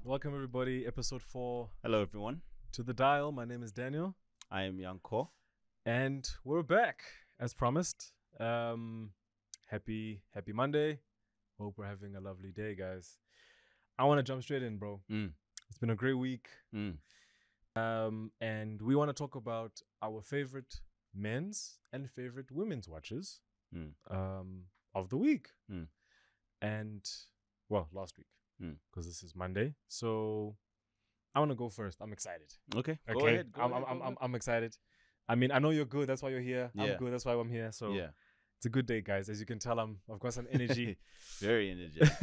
Welcome everybody. Episode 4 Hello, everyone. to the dial. My name is Daniel, I am Yanko. and we're back as promised. Happy Monday. Hope we're having a lovely day, guys. I want to jump straight in, bro. It's been a great week. And we want to talk about our favorite men's and favorite women's watches of the week. And well, last week, because this is Monday. So I want to go first. I'm excited. Okay. Okay, Go ahead. I'm excited. I mean, I know you're good. That's why you're here. Yeah. I'm good. That's why I'm here. So Yeah. it's a good day, guys. As you can tell, I've got some energy. Very energetic.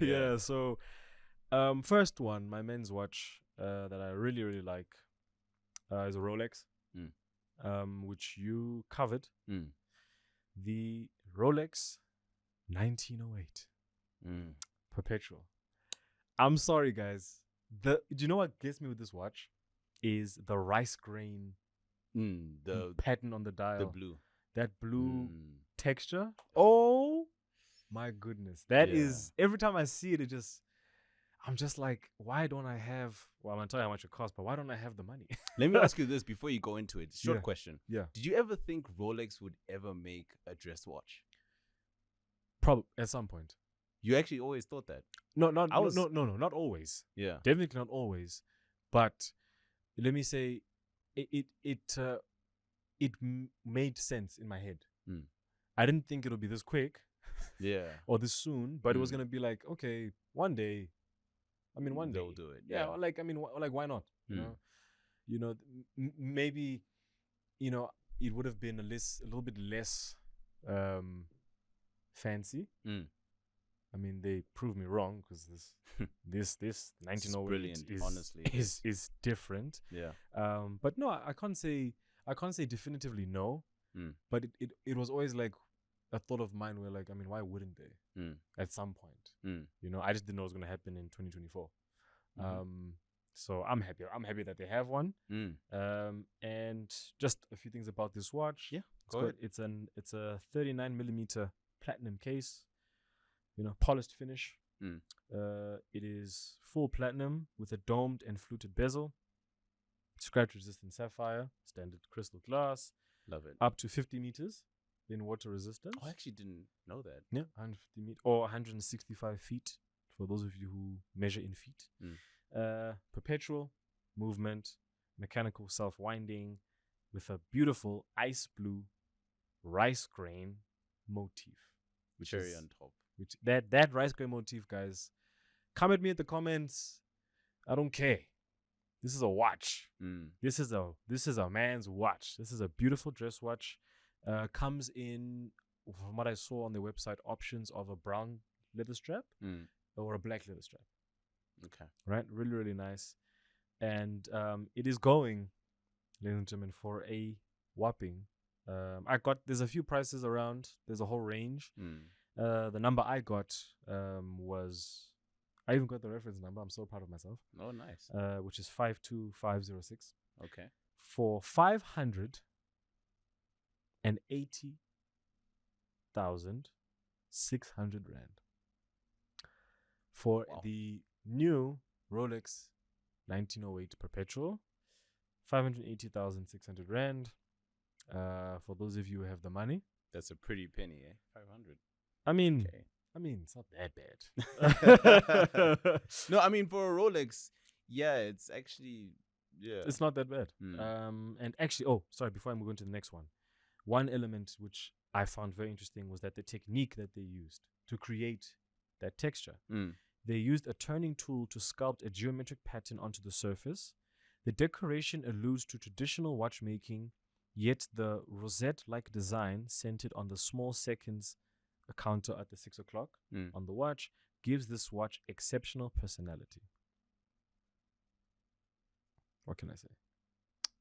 Yeah. So, first one, my men's watch that I really like is a Rolex, which you covered. The Rolex 1908 Perpetual. I'm sorry, guys. Do you know what gets me with this watch? Is the rice grain pattern on the dial. The blue. That blue texture. Oh my goodness. That is, every time I see it, I'm just like, why don't I have, well, I'm going to tell you how much it costs, but why don't I have the money? Let me ask you this before you go into it. Short question. Yeah. Did you ever think Rolex would ever make a dress watch? Probably at some point. You actually always thought that? No, not always. Yeah. Definitely not always. But let me say, it made sense in my head. I didn't think it would be this quick. Yeah. Or this soon, but it was gonna be like, okay, one day. I mean, one day they'll do it. Yeah, like I mean, like why not? You know, maybe, it would have been a little bit less fancy. I mean, they proved me wrong because this 1908 brilliant, is honestly. is different. Yeah. But no, I can't say definitively no. But it was always like a thought of mine where, like, I mean, why wouldn't they at some point? I just didn't know it was gonna happen in 2024. So I'm happy that they have one. And just a few things about this watch. Yeah, it's a 39mm platinum case. Polished finish. It is full platinum with a domed and fluted bezel. Scratch resistant sapphire, standard crystal glass. Love it. Up to 50 meters in water resistance. I actually didn't know that. Yeah, 150 meters or 165 feet for those of you who measure in feet. Perpetual movement, mechanical self-winding with a beautiful ice blue rice grain motif. Cherry on top. Which that rice grain motif, guys, come at me at the comments. I don't care. This is a watch. This is a man's watch. This is a beautiful dress watch. Comes in, from what I saw on the website, options of a brown leather strap or a black leather strap. Okay. Right? Really, really nice. And it is going, ladies and gentlemen, for a whopping. There's a few prices around. There's a whole range. The number I got was, I even got the reference number. I'm so proud of myself. Oh, nice. Which is 52506. Okay. For 580,600 rand. For the new Rolex 1908 Perpetual, 580,600 rand. For those of you who have the money. That's a pretty penny, eh? 500. I mean, it's not that bad. No, I mean, for a Rolex, it's actually, it's not that bad. And actually, sorry, before I move on to the next one element which I found very interesting was that the technique that they used to create that texture. They used a turning tool to sculpt a geometric pattern onto the surface. The decoration alludes to traditional watchmaking, yet the rosette-like design centered on the small seconds counter at the 6 o'clock on the watch gives this watch exceptional personality. What can I say?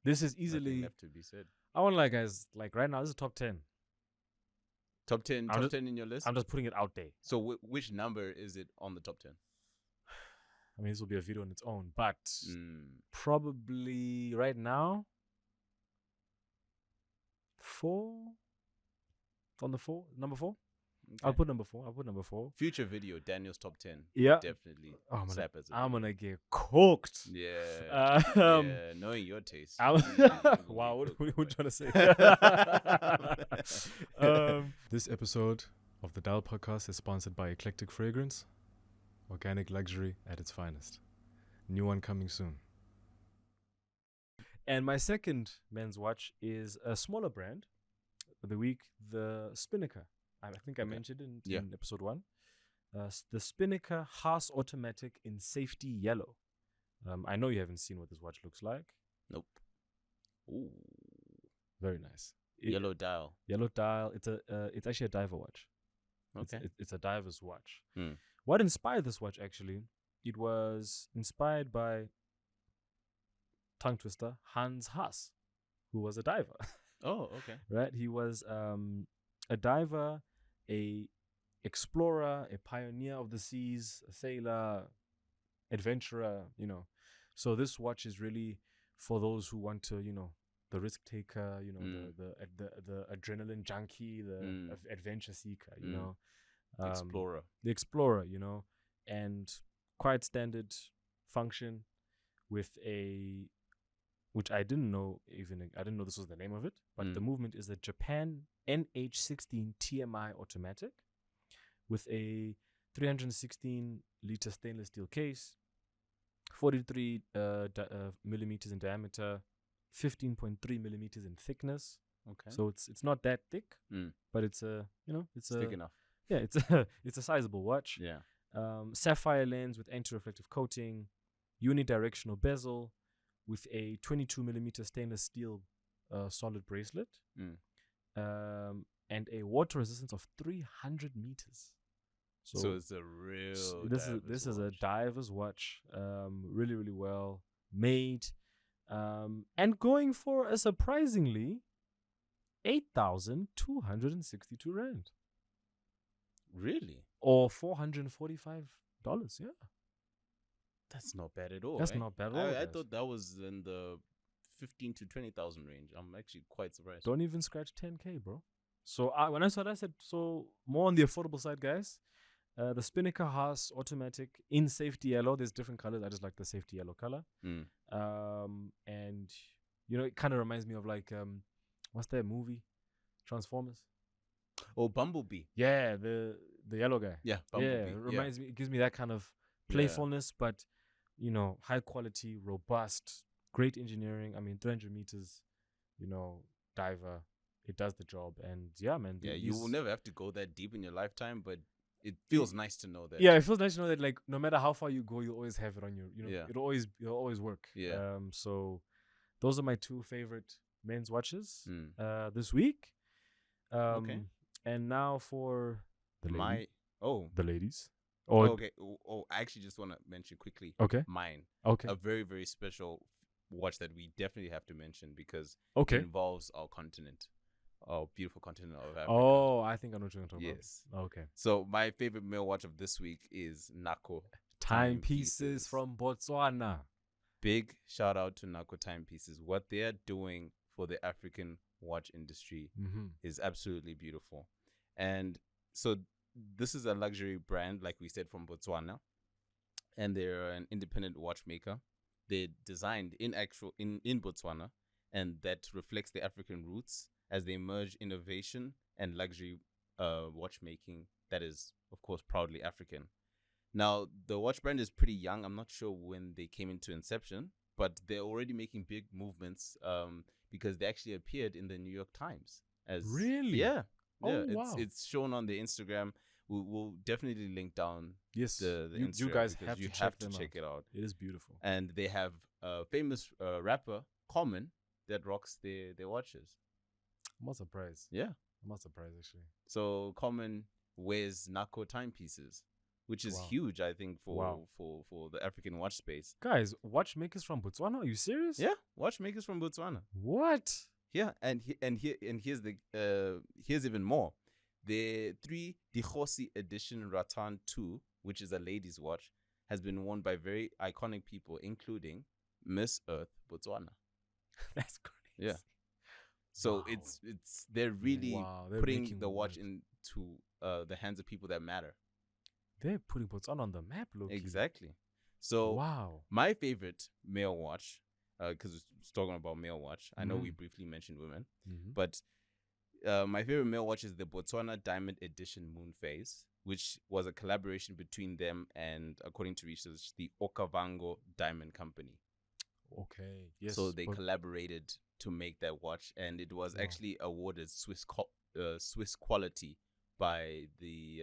This is easily nothing left to be said. I want, like, guys, like right now this is top 10. Top 10 in your list? I'm just putting it out there. So which number is it on the top 10? I mean, this will be a video on its own, but probably right now 4 on the 4, number 4. I'll put number 4. Future video, Daniel's top 10. Yeah. Definitely. I'm gonna get cooked. Yeah. Knowing your taste. Wow, what are you trying to say? This episode of the Dial Podcast is sponsored by Eclectic Fragrance, organic luxury at its finest. New one coming soon. And my second men's watch is a smaller brand of the week, the Spinnaker. I think I mentioned in episode 1. The Spinnaker Haas Automatic in Safety Yellow. I know you haven't seen what this watch looks like. Nope. Ooh. Very nice. Yellow dial. It's actually a diver watch. Okay. It's a diver's watch. What inspired this watch, actually? It was inspired by tongue twister Hans Haas, who was a diver. Oh, okay. Right? He was a diver, a explorer, a pioneer of the seas, a sailor, adventurer, So this watch is really for those who want to, the risk taker, the adrenaline junkie, the adventure seeker, Explorer. The explorer, and quite standard function with which I didn't know this was the name of it, but the movement is the Japan NH16 TMI automatic with a 316 liter stainless steel case, 43 millimeters in diameter, 15.3 millimeters in thickness. Okay. So it's not that thick, but it's thick enough. Yeah, it's a sizable watch. Yeah. Sapphire lens with anti-reflective coating, unidirectional bezel with a 22 millimeter stainless steel solid bracelet, and a water resistance of 300 meters. So it's a real. This is a diver's watch. Really, really well made, and going for a surprisingly 8,262 rand. Really? Or $445. Yeah. That's not bad at all. That's not bad at all. I thought that was in the 15 to 20,000 range. I'm actually quite surprised. Don't even scratch 10K, bro. So when I saw that, I said, so more on the affordable side, guys. The Spinnaker Haas automatic in safety yellow. There's different colors. I just like the safety yellow color. And it kind of reminds me of like what's that movie? Transformers. Oh, Bumblebee. Yeah, the yellow guy. Yeah, Bumblebee. Yeah, it reminds me. It gives me that kind of playfulness, but high quality, robust, great engineering. I mean, 300 meters, diver. It does the job, and yeah, man. Yeah, you will never have to go that deep in your lifetime, but it feels nice to know that. Yeah, it feels nice to know that, like, no matter how far you go, you'll always have it on your. It'll always work. Yeah. So, those are my 2 favorite men's watches this week. Okay. And now for the ladies. Okay. I actually just want to mention quickly. Okay. Mine. Okay. A very, very special watch that we definitely have to mention because it Okay. involves our continent, our beautiful continent of Africa. Oh, I think I know what you're going to talk about. Yes. Okay. So my favorite male watch of this week is Nako Timepieces from Botswana. Big shout out to Nako Timepieces. What they are doing for the African watch industry is absolutely beautiful. And so this is a luxury brand, like we said, from Botswana, and they're an independent watchmaker. They're designed in Botswana, and that reflects the African roots as they merge innovation and luxury watchmaking that is, of course, proudly African. Now, the watch brand is pretty young. I'm not sure when they came into inception, but they're already making big movements because they actually appeared in the New York Times. Really? Yeah. Oh, yeah, wow. It's shown on the Instagram. We'll definitely link down the Instagram. You guys have to check it out. It is beautiful. And they have a famous rapper, Common, that rocks their watches. I'm not surprised. Yeah. I'm not surprised, actually. So Common wears Nako timepieces, which is huge, I think, for the African watch space. Guys, watchmakers from Botswana? Are you serious? Yeah, watchmakers from Botswana. What? Yeah, and here's even more. The 3 Dikgosi edition Rattan 2, which is a ladies' watch, has been worn by very iconic people, including Miss Earth Botswana. That's crazy. Yeah. So they're really they're putting the watch moves. into the hands of people that matter. They're putting Botswana on the map, low-key. Exactly. So wow. My favorite male watch, because we're talking about male watch. I know we briefly mentioned women, but my favorite male watch is the Botswana Diamond Edition Moon Phase, which was a collaboration between them and, according to research, the Okavango Diamond Company. Okay. Yes. So they collaborated to make that watch, and it was actually awarded Swiss quality by the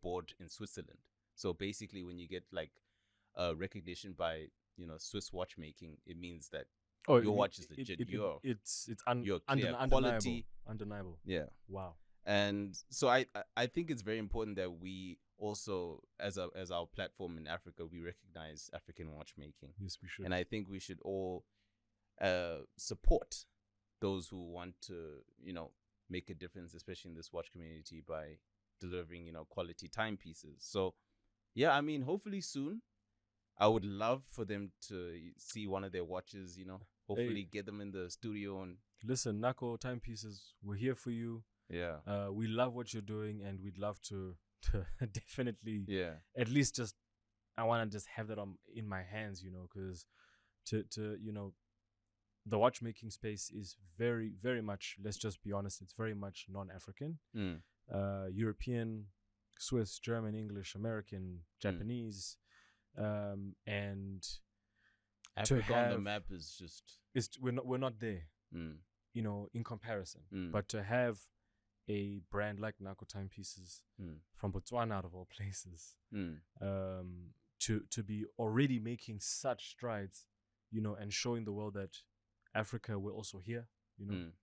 board in Switzerland. So basically, when you get like recognition by Swiss watchmaking, it means that your watch is legit. It's your undeniable. Undeniable. Yeah. Wow. And so I think it's very important that we also, as our platform in Africa, we recognize African watchmaking. Yes, we should. And I think we should all support those who want to, make a difference, especially in this watch community, by delivering, quality timepieces. So, yeah, I mean, hopefully soon, I would love for them to see one of their watches, hopefully get them in the studio. And listen, Nako timepieces, we're here for you. Yeah. We love what you're doing, and we'd love to definitely, at least just, I want to just have that in my hands, because to the watchmaking space is very, very much, let's just be honest, it's very much non-African. European, Swiss, German, English, American, Japanese, and Africa on the map is just, we're not there, in comparison. But to have a brand like Nako Timepieces from Botswana, out of all places, to be already making such strides, and showing the world that Africa, we're also here.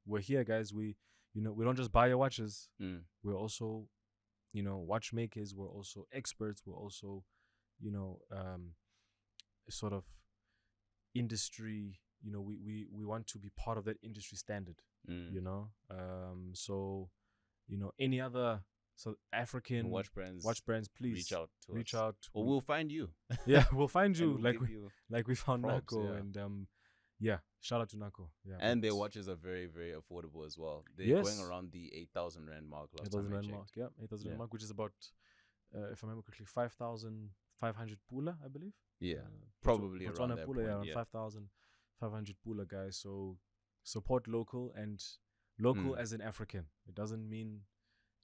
We're here, guys. We don't just buy your watches. We're also, watchmakers. We're also experts. We're also, sort of industry. We want to be part of that industry standard. So, any other African watch brands, please reach out. Or we'll find you. Yeah, we'll find you like we found props, Nako, and shout out to Nako. Yeah, and their watches are very, very affordable as well. They're going around the 8,000 rand mark. 8,000 rand mark. Yeah, 8,000 rand mark, which is about, if I remember correctly, 5,500 pula, I believe. Yeah, probably around that pula, point. Around 5,500 pula, guys. So support local, and local as an African. It doesn't mean,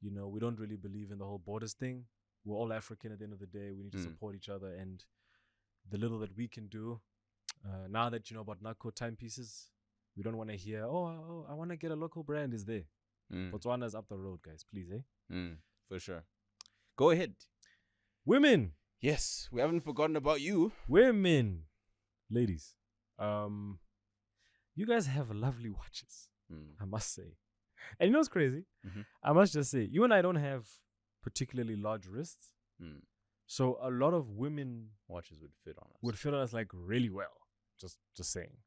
we don't really believe in the whole borders thing. We're all African at the end of the day. We need to support each other, and the little that we can do. Now that you know about Nako timepieces, we don't want to hear, oh, I want to get a local brand. Is there? Botswana's up the road, guys. Please, for sure. Go ahead. Women. Yes, we haven't forgotten about you. Women. Ladies. You guys have lovely watches, I must say. And you know what's crazy? I must just say, you and I don't have particularly large wrists. So a lot of women watches would fit on us like really well. Just saying.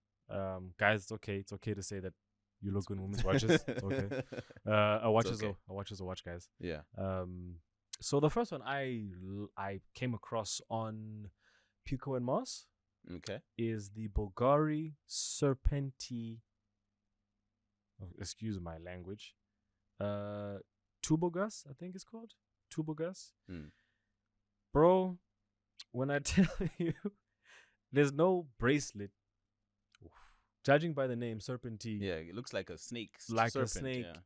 Guys, it's okay to say that you look good in women's watches. It's okay. A watch is a watch, guys. Yeah. So the first one I came across on Pico and Moss, is the Bulgari Serpenti. Oh, excuse my language. Tubogas, I think it's called. Tubogas. Bro, when I tell you, there's no bracelet. Judging by the name, Serpenti. Yeah, it looks like a snake.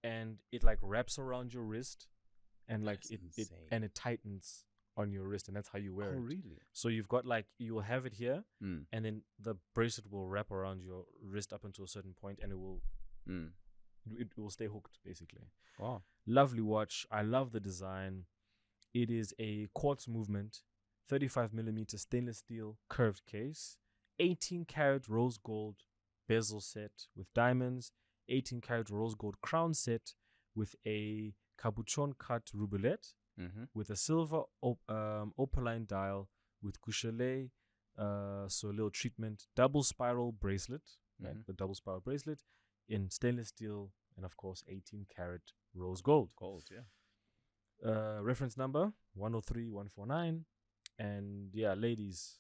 And it like wraps around your wrist, and like it tightens on your wrist, and that's how you wear it. Oh, really? So you've got you will have it here, and then the bracelet will wrap around your wrist up until a certain point, and it will stay hooked, basically. Wow. Lovely watch. I love the design. It is a quartz movement, 35mm stainless steel curved case, 18 karat rose gold bezel set with diamonds, 18 karat rose gold crown set with a cabochon cut rubelet, with a silver opaline dial with Gouchelet Soleil treatment, double spiral bracelet, the double spiral bracelet in stainless steel, and of course 18 karat rose gold. Reference number 103149. And yeah, ladies,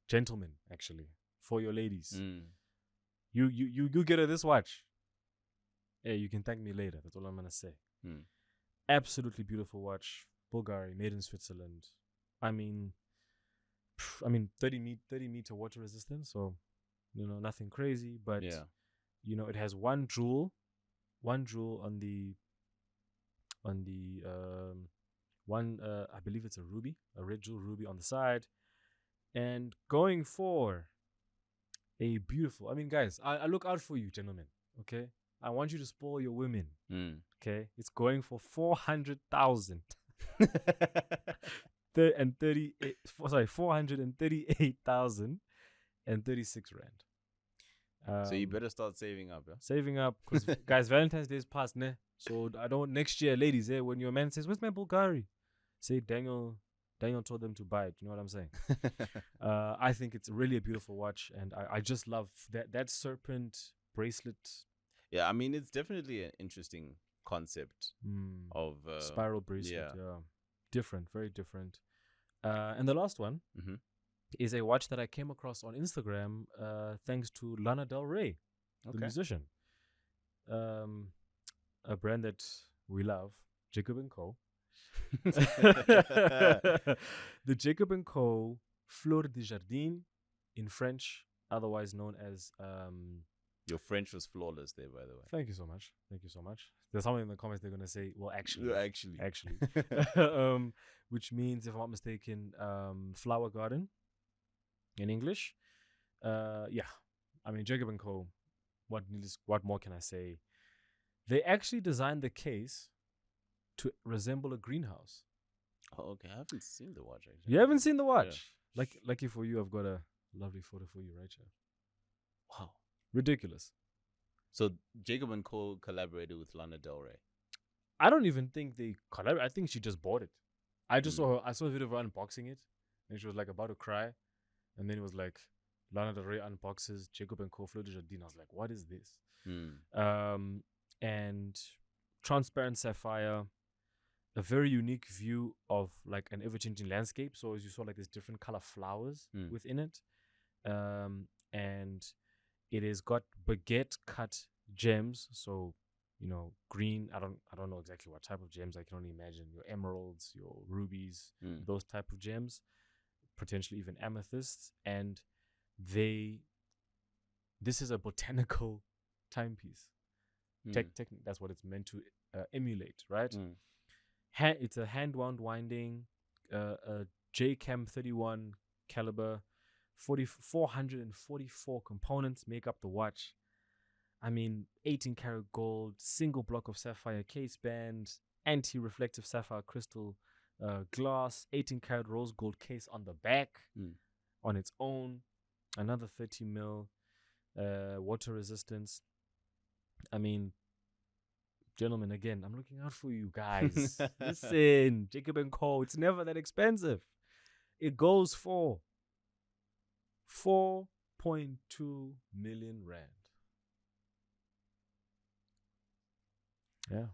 gentlemen, actually, for your ladies, you get her this watch. hey, you can thank me later. That's all I'm gonna say. Mm. Absolutely beautiful watch. Bulgari, made in Switzerland. I mean, 30 meter water resistance. So, nothing crazy. But it has one jewel on the I believe it's a red jewel ruby on the side, and going for a beautiful. I mean, guys, I look out for you, gentlemen. Okay, I want you to spoil your women. Okay, it's going for 400,000. 438,036 rand. So you better start saving up, yeah? Saving up, because guys, Valentine's Day is past, ne? So I don't next year, ladies, when your man says, "Where's my Bulgari?" Say Daniel told them to buy it. You know what I'm saying? I think it's really a beautiful watch, and I just love that serpent bracelet. Yeah, I mean, it's definitely an interesting concept of spiral bracelet. Yeah, different, very different. And the last one is a watch that I came across on Instagram thanks to Lana Del Rey, the musician. A brand that we love, Jacob & Co. The Jacob & Co. Fleur de Jardin in French, otherwise known as... Your French was flawless there, by the way. Thank you so much. There's someone in the comments they're going to say, well, actually. Which means, if I'm not mistaken, flower garden in English. I mean, Jacob & Co., what more can I say? They actually designed the case to resemble a greenhouse. Oh, okay. I haven't seen the watch, actually. You haven't seen the watch? Yeah. Lucky for you, I've got a lovely photo for you right here. Wow. Ridiculous. So Jacob & Co. collaborated with Lana Del Rey. I don't even think they collaborated. I think she just bought it. I saw a video of her unboxing it, and she was like about to cry, and then it was like Lana Del Rey unboxes Jacob & Co. Fleur de Jardin. I was like, what is this? And transparent sapphire, a very unique view of like an ever-changing landscape. So as you saw, like there's different color flowers within it, and it has got baguette cut gems. So green. I don't know exactly what type of gems. I can only imagine your emeralds, your rubies, those type of gems, potentially even amethysts. And this is a botanical timepiece. That's what it's meant to emulate, right? It's a hand-wound winding, a JCAM 31 caliber, 444 components make up the watch. I mean, 18 karat gold, single block of sapphire case band, anti-reflective sapphire crystal glass, 18 karat rose gold case on the back on its own, another 30 mil water resistance. I mean, gentlemen, again, I'm looking out for you guys. Listen, Jacob & Co., it's never that expensive. It goes for 4.2 million rand. Yeah.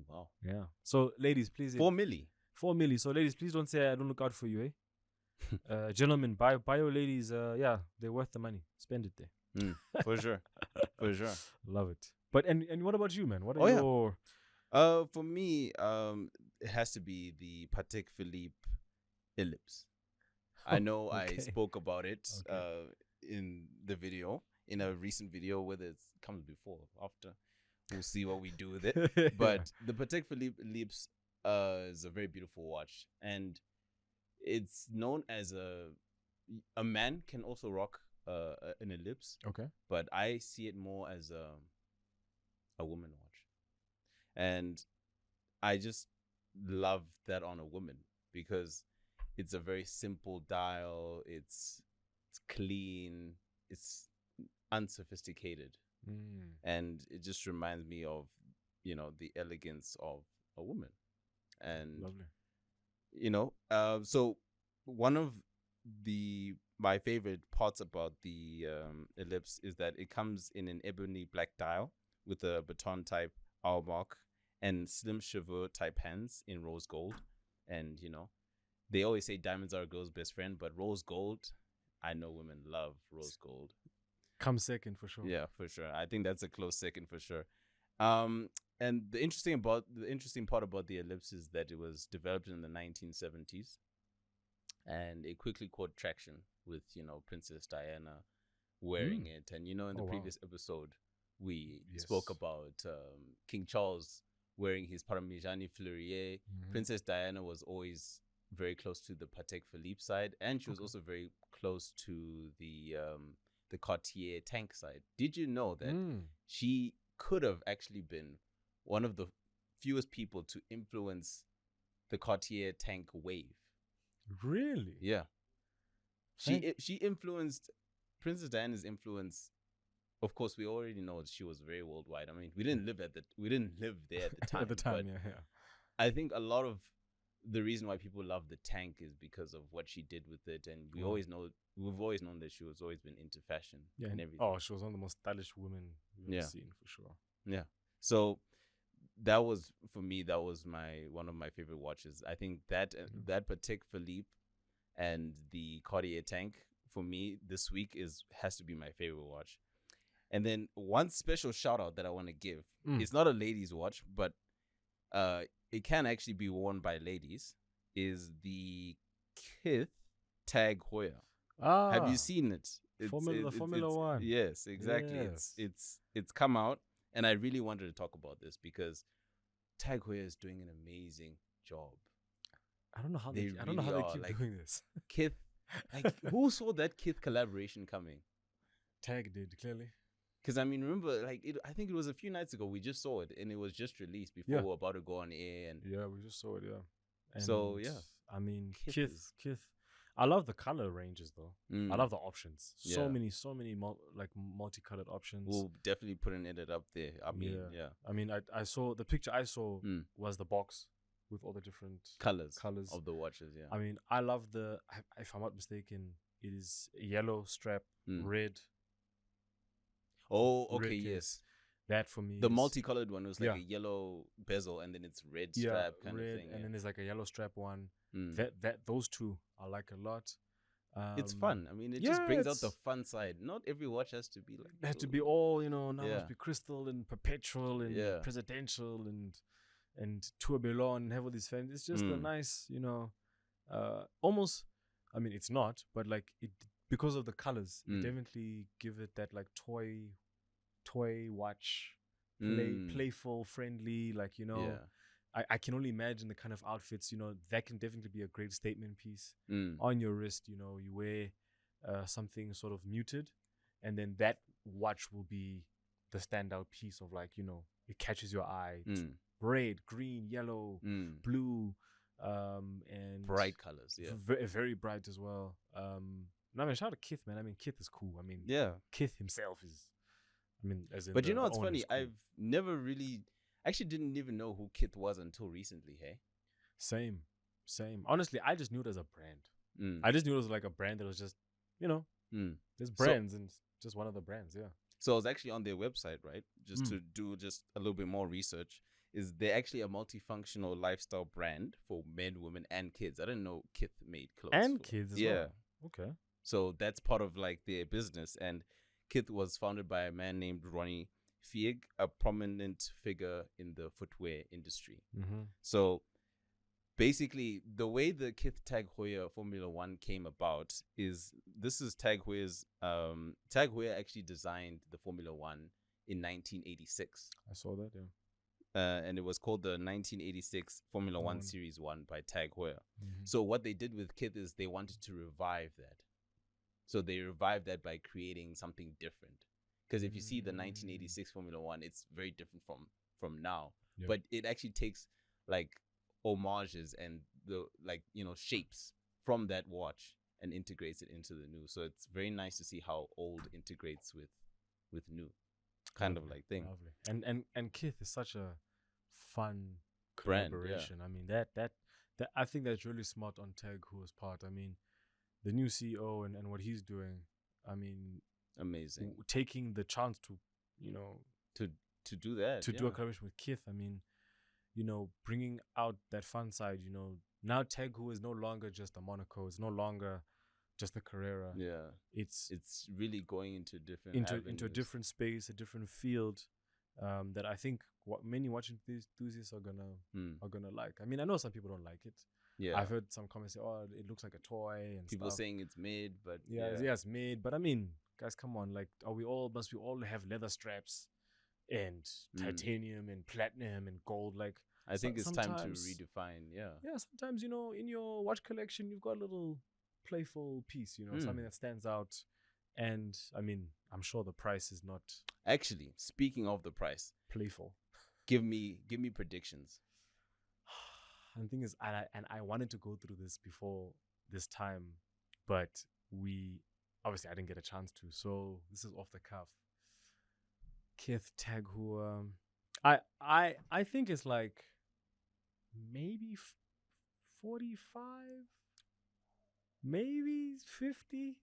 Wow. Yeah. So, ladies, please. 4 milli. 4 milli. So, ladies, please don't say I don't look out for you, eh? Gentlemen, buy your ladies. They're worth the money. Spend it there. For sure. For sure. Love it. But and what about you, man? What are your? For me, it has to be the Patek Philippe Ellipse. I know I spoke about it in the video, in a recent video, whether it comes before or after. We'll see what we do with it. But the Patek Philippe Ellipse is a very beautiful watch, and it's known as a man can also rock an Ellipse. Okay. But I see it more as a woman watch, and I just love that on a woman because it's a very simple dial. It's clean. It's unsophisticated. And it just reminds me of, the elegance of a woman. And, lovely. So one of my favorite parts about the Ellipse is that it comes in an ebony black dial with a baton type hour mark and slim cheveux type hands in rose gold. And, they always say diamonds are a girl's best friend, but rose gold, I know women love rose gold. Comes second for sure. Yeah, for sure. I think that's a close second for sure. And the interesting part about the ellipse is that it was developed in the 1970s, and it quickly caught traction with Princess Diana wearing it. And in the previous episode, we spoke about King Charles wearing his Parmigiani Fleurier. Princess Diana was always very close to the Patek Philippe side, and she was also very close to the Cartier tank side. Did you know that she could have actually been one of the fewest people to influence the Cartier tank wave? Really? Yeah. She influenced Princess Diana's influence. Of course, we already know she was very worldwide. I mean, we didn't live there at the time. At the time, yeah. I think a lot of the reason why people love the tank is because of what she did with it, and we've always known that she was always been into fashion and everything. Oh, she was one of the most stylish women we've ever seen, for sure. Yeah. So that was, for me, that was one of my favorite watches. I think that Patek Philippe and the Cartier tank, for me, this week has to be my favorite watch. And then one special shout out that I want to give. It's not a ladies' watch, but it can actually be worn by ladies. Is the Kith Tag Heuer? Have you seen it? Formula One. Yes, exactly. Yes. It's come out, and I really wanted to talk about this because Tag Heuer is doing an amazing job. I don't know how they keep doing this. Kith, who saw that Kith collaboration coming? Tag did, clearly. Because I mean, remember, I think it was a few nights ago we just saw it, and it was just released before we were about to go on air. And yeah, we just saw it. Yeah. And so I mean, Kith. I love the color ranges though. I love the options. So many multicolored options. We'll definitely put an edit up there. I mean, I mean, I saw the picture I saw was the box with all the different colors of the watches. Yeah. I mean, I love if I'm not mistaken, it is yellow strap, red. Oh, okay, yes. That for me, the multicolored one was like a yellow bezel, and then it's red strap kind of thing. And then there's like a yellow strap one. Those two I like a lot. It's fun. I mean, it just brings out the fun side. Not every watch has to be like. It has to be all now. Must be crystal and perpetual and presidential and tourbillon and have all these fans. It's just a nice, almost. I mean, it's not, but like it. Because of the colors, it definitely give it that like toy watch, playful, friendly, I can only imagine the kind of outfits, that can definitely be a great statement piece on your wrist. You wear something sort of muted, and then that watch will be the standout piece of it catches your eye. It's red, green, yellow, blue, and bright colors. Yeah, very bright as well. No, I mean, shout out to Kith, man. I mean, Kith is cool. I mean, Kith himself is. I mean, as in. But what's funny? Cool. I've never really, actually, didn't even know who Kith was until recently. Hey. Same. Honestly, I just knew it as a brand. I just knew it was like a brand that was just, there's brands and just one of the brands. Yeah. So I was actually on their website, right? Just to do just a little bit more research. Is they're actually a multifunctional lifestyle brand for men, women, and kids. I didn't know Kith made clothes and kids as well. Okay. So that's part of their business. And Kith was founded by a man named Ronnie Fieg, a prominent figure in the footwear industry. So basically, the way the Kith Tag Heuer Formula One came about is Tag Heuer's. Tag Heuer actually designed the Formula One in 1986. I saw that, yeah. And it was called the 1986 Formula One Series 1 by Tag Heuer. So what they did with Kith is they wanted to revive that. So they revived that by creating something different. Because if you see the 1986 Formula One, it's very different from now. Yep. But it actually takes homages and the shapes from that watch and integrates it into the new. So it's very nice to see how old integrates with new, kind of thing. Lovely. And Kith is such a fun collaboration. Brand, I mean that I think that's really smart on Tag Heuer's part. I mean, the new CEO and what he's doing. I mean, amazing. Taking the chance to to do that, do a collaboration with Kith. I mean, bringing out that fun side. Now Tag Heuer is no longer just a Monaco. It's no longer just a Carrera. Yeah, it's really going into different into a different space, a different field. that I think many watching enthusiasts are gonna like. I mean, I know some people don't like it. Yeah, I've heard some comments say, "Oh, it looks like a toy," and people stuff. saying it's mid, but yeah, it's made. But I mean, guys, come on, like, must we all have leather straps and titanium and platinum and gold? Like, I think it's time to redefine. Yeah, sometimes, you know, in your watch collection, you've got a little playful piece, you know, something that stands out. And I mean, I'm sure the price is not actually. Speaking of the price, playful. Give me predictions. And the thing is, I wanted to go through this before this time, but obviously I didn't get a chance to. So this is off the cuff. Kith, Tag Heuer. I think it's like maybe 45, maybe 50,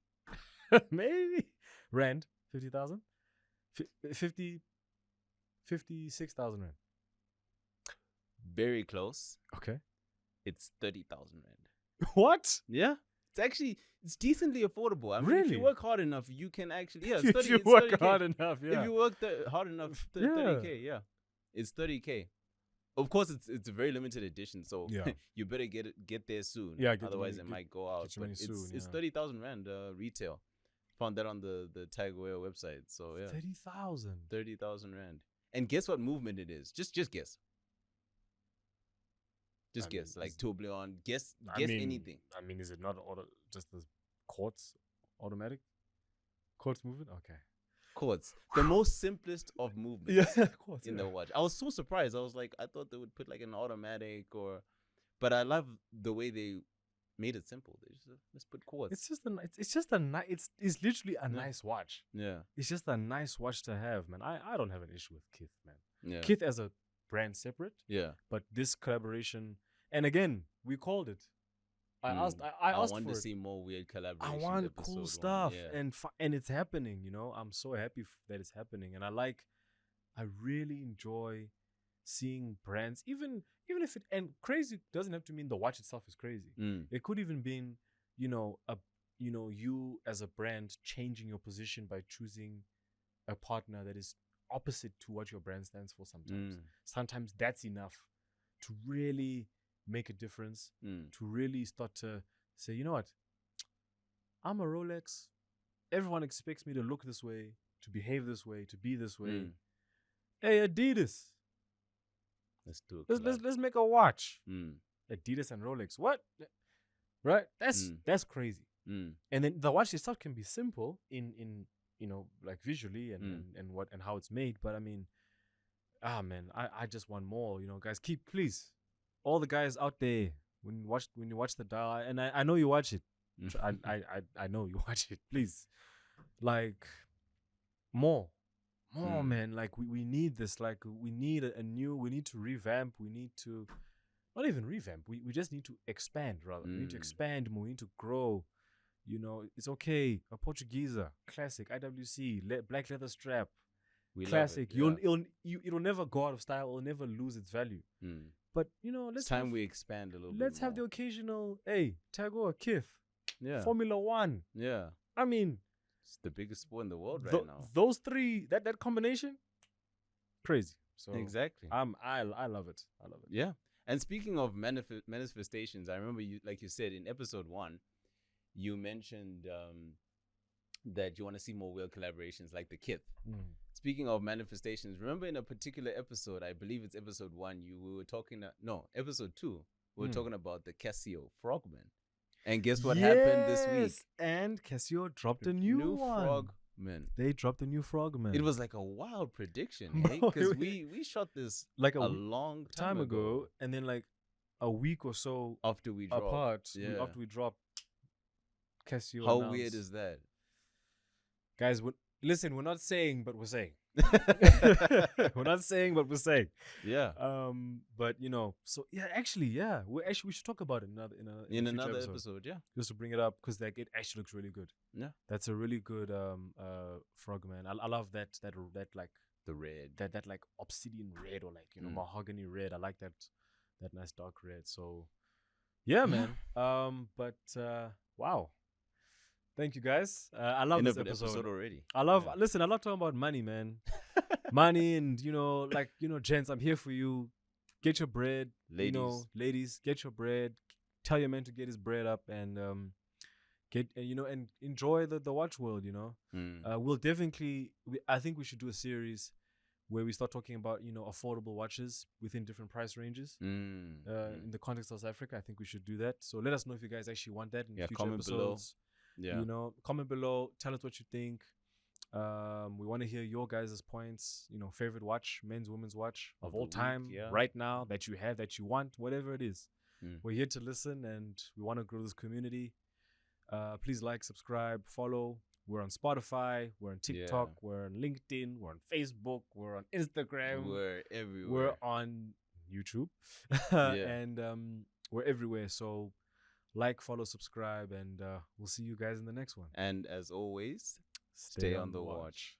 maybe rand, 50,000, 56,000 rand. Very close. Okay. It's 30,000 rand. What? Yeah. It's decently affordable. I mean, really? If you work hard enough, you can actually, yeah. If you work hard enough, yeah. If you work hard enough, 30K, yeah. It's 30K. Of course, it's a very limited edition, so you better get there soon. Yeah, otherwise it might go out. But it's 30,000 rand retail. Found that on the Tag Heuer website. So yeah, 30,000 rand. And guess what movement it is? Just guess. Just guess, like tourbillon. Guess anything. I mean, is it not just the quartz automatic? Quartz movement? Okay. Quartz. The most simplest of movements quartz, in the watch. I was so surprised. I was like, I thought they would put like an automatic but I love the way they made it simple. They just let's put quartz. It's literally a nice watch. Yeah. It's just a nice watch to have, man. I don't have an issue with Kith, man. Yeah. Kith as a brand separate. Yeah. But this collaboration, and again, we called it. I asked want to see more weird collaborations. I want cool stuff, and it's happening. You know, I'm so happy that it's happening, and I really enjoy seeing brands, even if crazy doesn't have to mean the watch itself is crazy. It could even mean, you as a brand changing your position by choosing a partner that is opposite to what your brand stands for. Sometimes that's enough to really make a difference, to really start to say, you know what, I'm a Rolex. Everyone expects me to look this way, to behave this way, to be this way. Hey, Adidas, let's do it. Let's make a watch. Adidas and Rolex. What? Right? That's crazy. And then the watch itself can be simple in like visually and how it's made. But I mean, man, I just want more. Guys, please. All the guys out there, when you watch the dial, and I know you watch it. I know you watch it. Please, like, more, man. Like we need this. Like we need we need to revamp. We need to not even revamp. We just need to expand. Rather, we need to expand more. We need to grow. It's okay. A Portuguesa, classic, IWC, black leather strap, classic. It'll never go out of style. It'll never lose its value. But it's time we expand a little bit. Let's have the occasional, Tag Heuer, Kith, Formula 1. Yeah, I mean, it's the biggest sport in the world right now. Those three, that combination, crazy. So exactly. I love it. I love it. Yeah. And speaking of manifestations, I remember you, like you said in episode 1, you mentioned that you want to see more weird collaborations like the Kith. Speaking of manifestations, remember in a particular episode, I believe it's episode 1, we were talking, episode 2, we were talking about the Casio Frogman. And guess what happened this week? And Casio dropped a new one. Frogman. They dropped a new Frogman. It was like a wild prediction, because we shot this like a long time ago. And then like a week or so after we dropped, after we dropped, Casio How announced. Weird is that? Guys, listen, we're not saying, but we're saying. We're not saying, but we're saying. Yeah. But so we should talk about it in another episode. Yeah. Just to bring it up, because like it actually looks really good. Yeah. That's a really good Frogman. I love that like the red. That like obsidian red, or like mahogany red. I like that nice dark red. So yeah, man. But wow. Thank you, guys. I love this episode already. Listen, I love talking about money, man. Money and, gents, I'm here for you. Get your bread. Ladies, get your bread. Tell your man to get his bread up and and enjoy the watch world, We'll definitely, I think we should do a series where we start talking about, affordable watches within different price ranges. In the context of South Africa, I think we should do that. So let us know if you guys actually want that in future episodes. Below. Comment below. Tell us what you think. We want to hear your guys' points. Favorite watch, men's, women's watch of all time, right now, that you have, that you want, whatever it is. We're here to listen, and we want to grow this community. Please like, subscribe, follow. We're on Spotify, we're on TikTok, we're on LinkedIn, we're on Facebook, we're on Instagram. We're everywhere. We're on YouTube. And we're everywhere. So like, follow, subscribe, and we'll see you guys in the next one. And as always, stay on the watch.